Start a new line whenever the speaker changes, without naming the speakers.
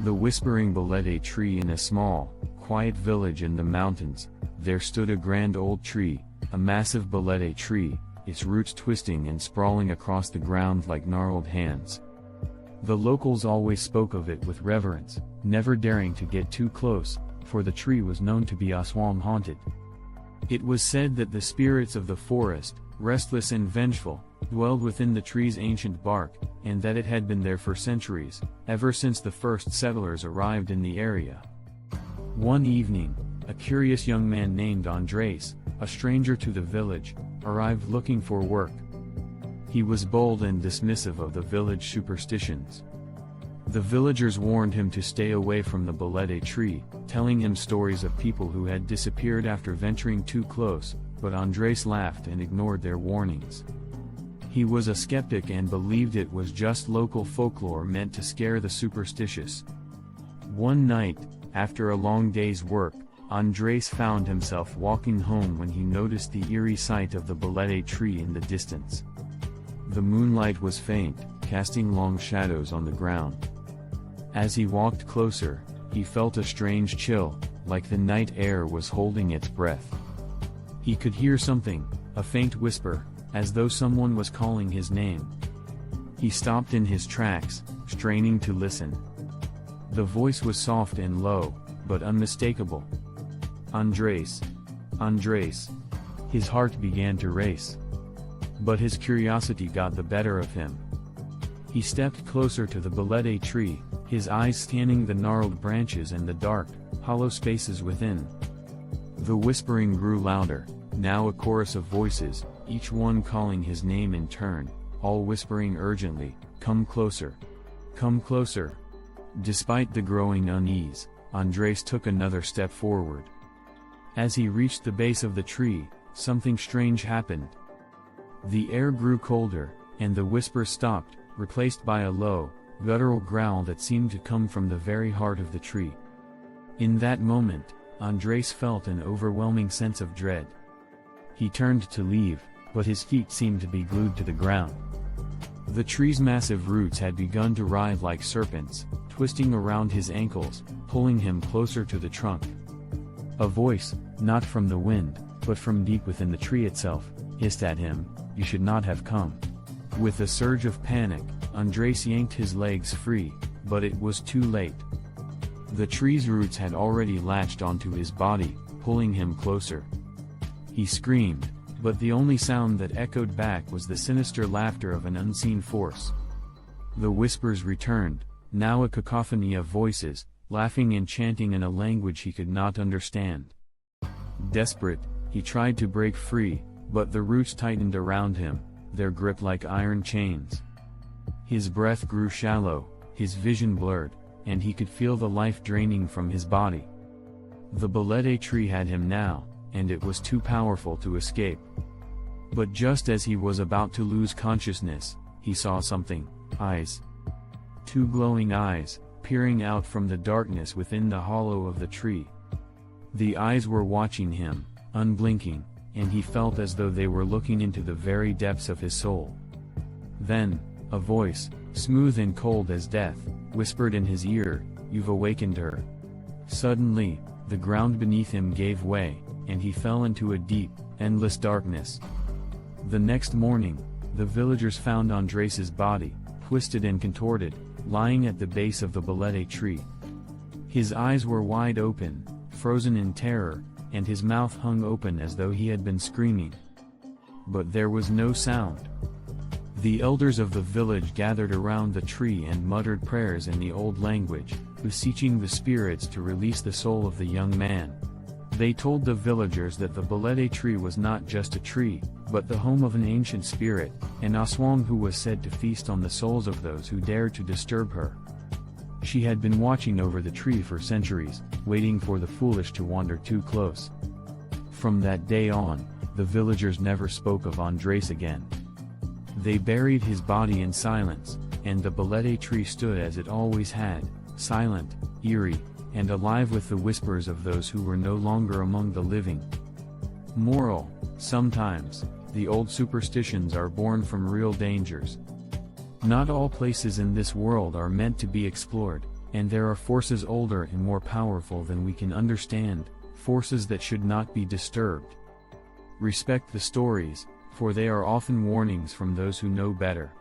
The Whispering Balete Tree. In a small, quiet village in the mountains, there stood a grand old tree, a massive balete tree, its roots twisting and sprawling across the ground like gnarled hands. The locals always spoke of it with reverence, never daring to get too close, for the tree was known to be Aswang haunted. It was said that the spirits of the forest, restless and vengeful, dwelled within the tree's ancient bark, and that it had been there for centuries, ever since the first settlers arrived in the area. One evening, a curious young man named Andres, a stranger to the village, arrived looking for work. He was bold and dismissive of the village superstitions. The villagers warned him to stay away from the balete tree, telling him stories of people who had disappeared after venturing too close, but Andres laughed and ignored their warnings. He was a skeptic and believed it was just local folklore meant to scare the superstitious. One night, after a long day's work, Andres found himself walking home when he noticed the eerie sight of the balete tree in the distance. The moonlight was faint, casting long shadows on the ground. As he walked closer, he felt a strange chill, like the night air was holding its breath. He could hear something, a faint whisper, as though someone was calling his name. He stopped in his tracks, straining to listen. The voice was soft and low, but unmistakable. Andres. Andres. His heart began to race. But his curiosity got the better of him. He stepped closer to the balete tree, his eyes scanning the gnarled branches and the dark, hollow spaces within. The whispering grew louder, now a chorus of voices, each one calling his name in turn, all whispering urgently, "Come closer. Come closer." Despite the growing unease, Andres took another step forward. As he reached the base of the tree, something strange happened. The air grew colder, and the whisper stopped, replaced by a low, guttural growl that seemed to come from the very heart of the tree. In that moment, Andres felt an overwhelming sense of dread. He turned to leave, but his feet seemed to be glued to the ground. The tree's massive roots had begun to writhe like serpents, twisting around his ankles, pulling him closer to the trunk. A voice, not from the wind, but from deep within the tree itself, hissed at him, "You should not have come." With a surge of panic, Andres yanked his legs free, but it was too late. The tree's roots had already latched onto his body, pulling him closer. He screamed, but the only sound that echoed back was the sinister laughter of an unseen force. The whispers returned, now a cacophony of voices, laughing and chanting in a language he could not understand. Desperate, he tried to break free, but the roots tightened around him, their grip like iron chains. His breath grew shallow, his vision blurred, and he could feel the life draining from his body. The balete tree had him now, and it was too powerful to escape. But just as he was about to lose consciousness, he saw something, eyes. Two glowing eyes, peering out from the darkness within the hollow of the tree. The eyes were watching him, unblinking, and he felt as though they were looking into the very depths of his soul. Then, a voice, smooth and cold as death, whispered in his ear, "You've awakened her." Suddenly, the ground beneath him gave way, and he fell into a deep, endless darkness. The next morning, the villagers found Andres's body, twisted and contorted, lying at the base of the balete tree. His eyes were wide open, frozen in terror, and his mouth hung open as though he had been screaming. But there was no sound. The elders of the village gathered around the tree and muttered prayers in the old language, beseeching the spirits to release the soul of the young man. They told the villagers that the balete tree was not just a tree, but the home of an ancient spirit, an Aswang who was said to feast on the souls of those who dared to disturb her. She had been watching over the tree for centuries, waiting for the foolish to wander too close. From that day on, the villagers never spoke of Andres again. They buried his body in silence, and the balete tree stood as it always had, silent, eerie, and alive with the whispers of those who were no longer among the living. Moral: sometimes, the old superstitions are born from real dangers. Not all places in this world are meant to be explored, And there are forces older and more powerful than we can understand, forces that should not be disturbed. Respect the stories, for they are often warnings from those who know better.